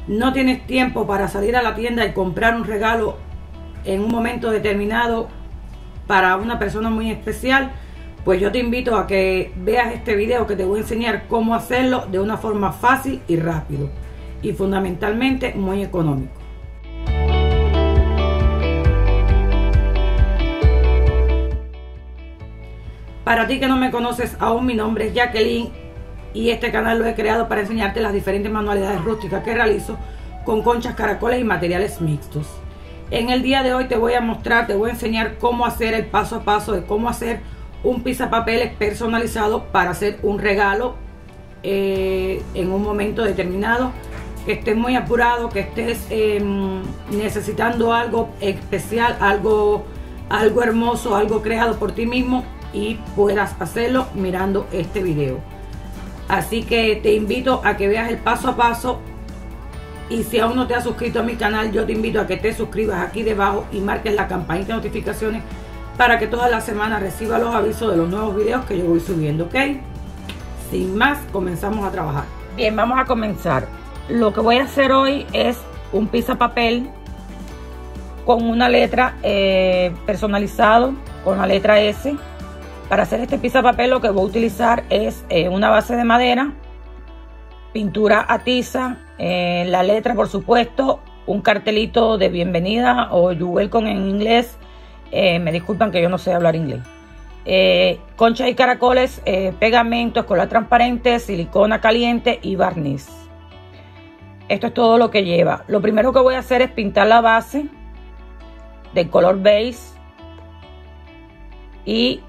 no tienes tiempo para salir a la tienda y comprar un regalo en un momento determinado para una persona muy especial, pues yo te invito a que veas este video que te voy a enseñar cómo hacerlo de una forma fácil y rápido y fundamentalmente muy económico. Para ti que no me conoces aún, mi nombre es Jacqueline y este canal lo he creado para enseñarte las diferentes manualidades rústicas que realizo con conchas, caracoles y materiales mixtos. En el día de hoy te voy a mostrar, te voy a enseñar cómo hacer el paso a paso de cómo hacer un pisapapeles personalizado para hacer un regalo en un momento determinado, que estés muy apurado, que estés necesitando algo especial, algo hermoso, algo creado por ti mismo y puedas hacerlo mirando este video. Así que te invito a que veas el paso a paso. Y si aún no te has suscrito a mi canal, yo te invito a que te suscribas aquí debajo y marques la campanita de notificaciones para que todas las semanas recibas los avisos de los nuevos videos que yo voy subiendo, ¿ok? Sin más, comenzamos a trabajar. Bien, vamos a comenzar. Lo que voy a hacer hoy es un pisapapel con una letra personalizado, con la letra S. Para hacer este pisapapel lo que voy a utilizar es una base de madera, pintura a tiza, la letra por supuesto, un cartelito de bienvenida o you welcome en inglés, me disculpan que yo no sé hablar inglés, conchas y caracoles, pegamento, escolar transparente, silicona caliente y barniz. Esto es todo lo que lleva. Lo primero que voy a hacer es pintar la base de color beige y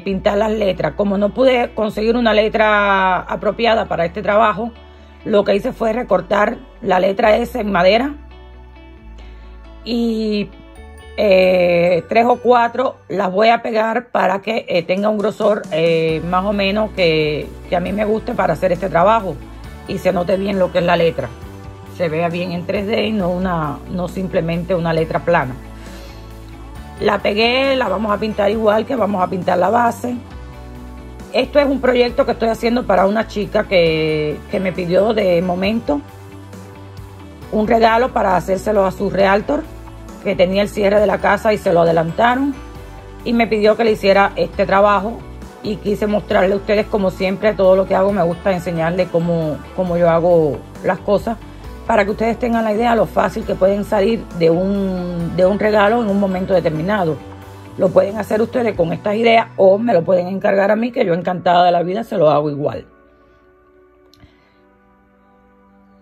pintar las letras. Como no pude conseguir una letra apropiada para este trabajo, lo que hice fue recortar la letra S en madera y 3 o 4 las voy a pegar para que tenga un grosor más o menos que a mí me guste para hacer este trabajo y se note bien lo que es la letra, se vea bien en 3D y no simplemente una letra plana. La pegué, la vamos a pintar igual que vamos a pintar la base. Esto es un proyecto que estoy haciendo para una chica que me pidió de momento un regalo para hacérselo a su realtor, que tenía el cierre de la casa y se lo adelantaron. Y me pidió que le hiciera este trabajo y quise mostrarle a ustedes, como siempre, todo lo que hago. Me gusta enseñarles cómo yo hago las cosas, para que ustedes tengan la idea de lo fácil que pueden salir de un regalo en un momento determinado. Lo pueden hacer ustedes con estas ideas o me lo pueden encargar a mí, que yo encantada de la vida se lo hago igual.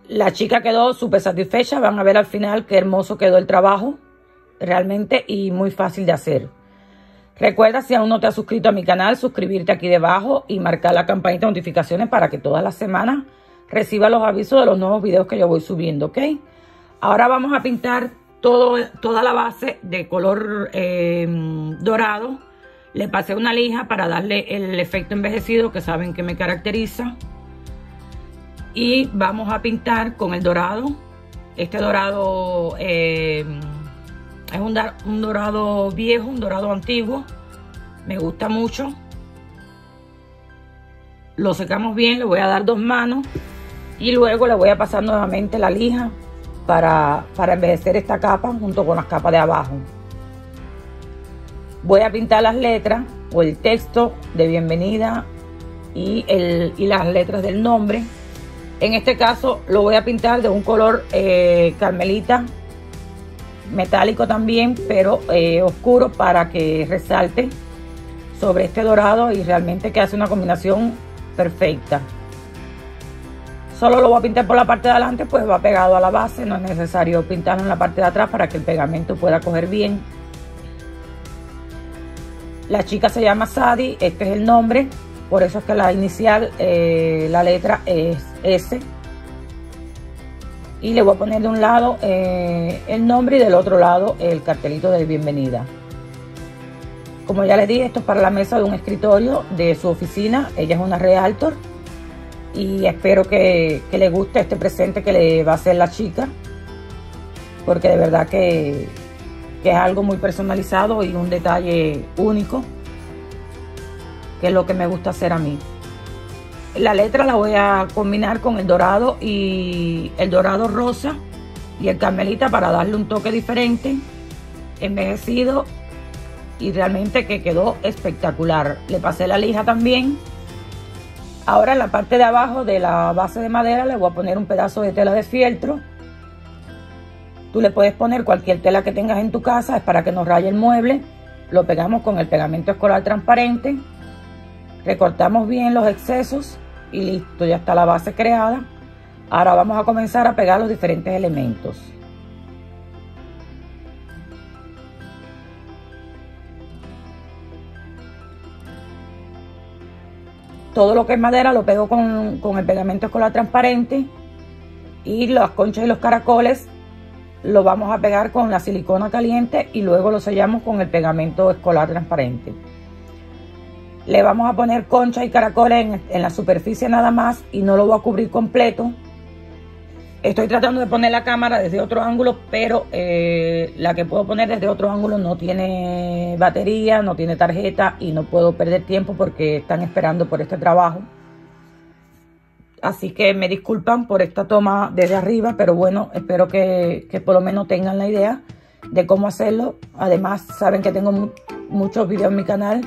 La chica quedó súper satisfecha. Van a ver al final qué hermoso quedó el trabajo realmente y muy fácil de hacer. Recuerda, si aún no te has suscrito a mi canal, suscribirte aquí debajo y marcar la campanita de notificaciones para que todas las semanas reciba los avisos de los nuevos videos que yo voy subiendo, ¿ok? Ahora vamos a pintar toda la base de color dorado. Le pasé una lija para darle el efecto envejecido que saben que me caracteriza. Y vamos a pintar con el dorado. Este dorado es un dorado viejo, un dorado antiguo. Me gusta mucho. Lo secamos bien, le voy a dar 2 manos. Y luego le voy a pasar nuevamente la lija para envejecer esta capa junto con las capas de abajo. Voy a pintar las letras o el texto de bienvenida y las letras del nombre. En este caso lo voy a pintar de un color carmelita, metálico también, pero oscuro, para que resalte sobre este dorado y realmente que hace una combinación perfecta. Solo lo voy a pintar por la parte de adelante, pues va pegado a la base. No es necesario pintarlo en la parte de atrás para que el pegamento pueda coger bien. La chica se llama Sadie, este es el nombre, por eso es que la inicial, la letra es S. Y le voy a poner de un lado el nombre y del otro lado el cartelito de bienvenida. Como ya les dije, esto es para la mesa de un escritorio de su oficina. Ella es una realtor. Y espero que le guste este presente que le va a hacer la chica, porque de verdad que es algo muy personalizado y un detalle único, que es lo que me gusta hacer a mí. La letra la voy a combinar con el dorado y el dorado rosa y el carmelita para darle un toque diferente, envejecido, y realmente que quedó espectacular. Le pasé la lija también. Ahora en la parte de abajo de la base de madera le voy a poner un pedazo de tela de fieltro. Tú le puedes poner cualquier tela que tengas en tu casa, es para que no raye el mueble. Lo pegamos con el pegamento escolar transparente, recortamos bien los excesos y listo, ya está la base creada. Ahora vamos a comenzar a pegar los diferentes elementos. Todo lo que es madera lo pego con el pegamento escolar transparente, y las conchas y los caracoles lo vamos a pegar con la silicona caliente y luego lo sellamos con el pegamento escolar transparente. Le vamos a poner conchas y caracoles en la superficie nada más y no lo voy a cubrir completo. Estoy tratando de poner la cámara desde otro ángulo, pero la que puedo poner desde otro ángulo no tiene batería, no tiene tarjeta y no puedo perder tiempo porque están esperando por este trabajo. Así que me disculpan por esta toma desde arriba, pero bueno, espero que por lo menos tengan la idea de cómo hacerlo. Además, saben que tengo muchos videos en mi canal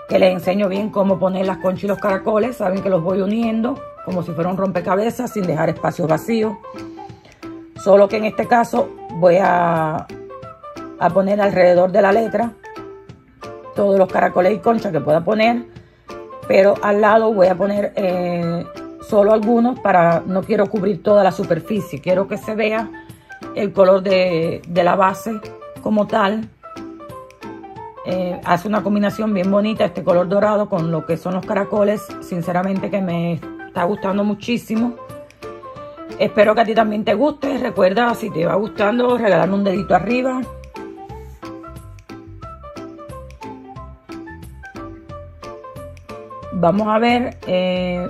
que les enseño bien cómo poner las conchas y los caracoles. Saben que los voy uniendo como si fuera un rompecabezas sin dejar espacios vacíos. Solo que en este caso voy a poner alrededor de la letra todos los caracoles y conchas que pueda poner, pero al lado voy a poner solo algunos, no quiero cubrir toda la superficie, quiero que se vea el color de la base como tal. Hace una combinación bien bonita este color dorado con lo que son los caracoles. Sinceramente que me está gustando muchísimo. Espero que a ti también te guste. Recuerda, si te va gustando, regalarme un dedito arriba. Vamos a ver,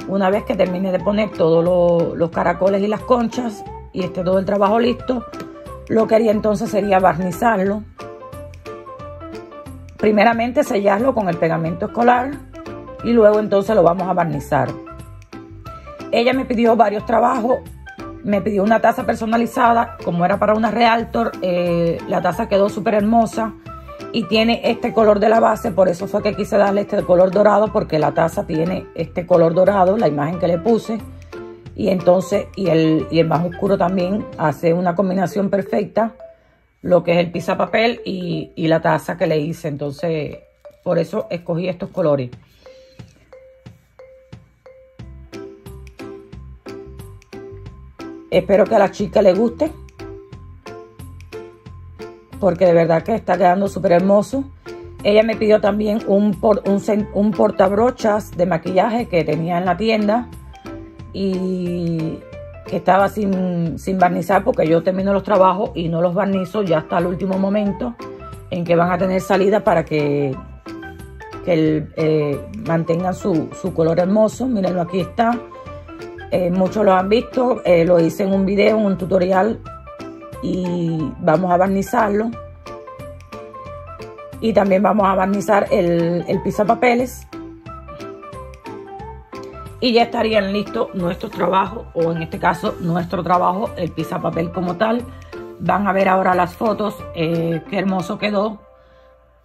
una vez que termine de poner todos los caracoles y las conchas y esté todo el trabajo listo, lo que haría entonces sería barnizarlo. Primeramente sellarlo con el pegamento escolar y luego entonces lo vamos a barnizar. Ella me pidió varios trabajos, me pidió una taza personalizada, como era para una Realtor. La taza quedó súper hermosa y tiene este color de la base, por eso fue que quise darle este color dorado, porque la taza tiene este color dorado, la imagen que le puse, y entonces y el más oscuro también hace una combinación perfecta, lo que es el pisapapel y la taza que le hice. Entonces por eso escogí estos colores. Espero que a la chica le guste, porque de verdad que está quedando súper hermoso. Ella me pidió también un portabrochas de maquillaje que tenía en la tienda y que estaba sin barnizar, porque yo termino los trabajos y no los barnizo ya hasta el último momento en que van a tener salida, para que mantengan su color hermoso. Mírenlo, aquí está. Muchos lo han visto, lo hice en un video, en un tutorial, y vamos a barnizarlo. Y también vamos a barnizar el pisapapeles. Y ya estarían listos nuestros trabajos, o en este caso nuestro trabajo, el pisapapel como tal. Van a ver ahora las fotos, qué hermoso quedó.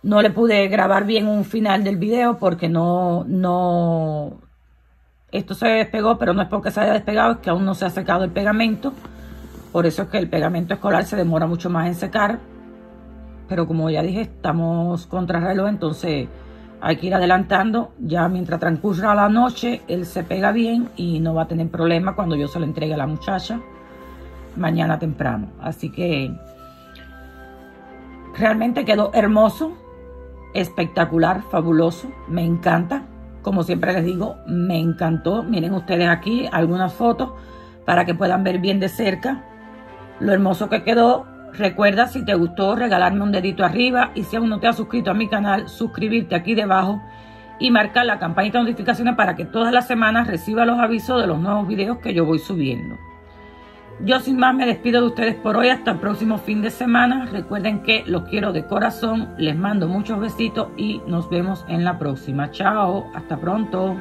No le pude grabar bien un final del video porque esto se despegó, pero no es porque se haya despegado, es que aún no se ha secado el pegamento. Por eso es que el pegamento escolar se demora mucho más en secar. Pero como ya dije, estamos contra reloj, entonces hay que ir adelantando. Ya mientras transcurra la noche, él se pega bien y no va a tener problema cuando yo se lo entregue a la muchacha mañana temprano. Así que realmente quedó hermoso, espectacular, fabuloso. Me encanta. Como siempre les digo, me encantó. Miren ustedes aquí algunas fotos para que puedan ver bien de cerca lo hermoso que quedó. Recuerda, si te gustó, regalarme un dedito arriba, y si aún no te has suscrito a mi canal, suscribirte aquí debajo y marcar la campanita de notificaciones para que todas las semanas reciba los avisos de los nuevos videos que yo voy subiendo. Yo sin más me despido de ustedes por hoy. Hasta el próximo fin de semana. Recuerden que los quiero de corazón. Les mando muchos besitos y nos vemos en la próxima. Chao, hasta pronto.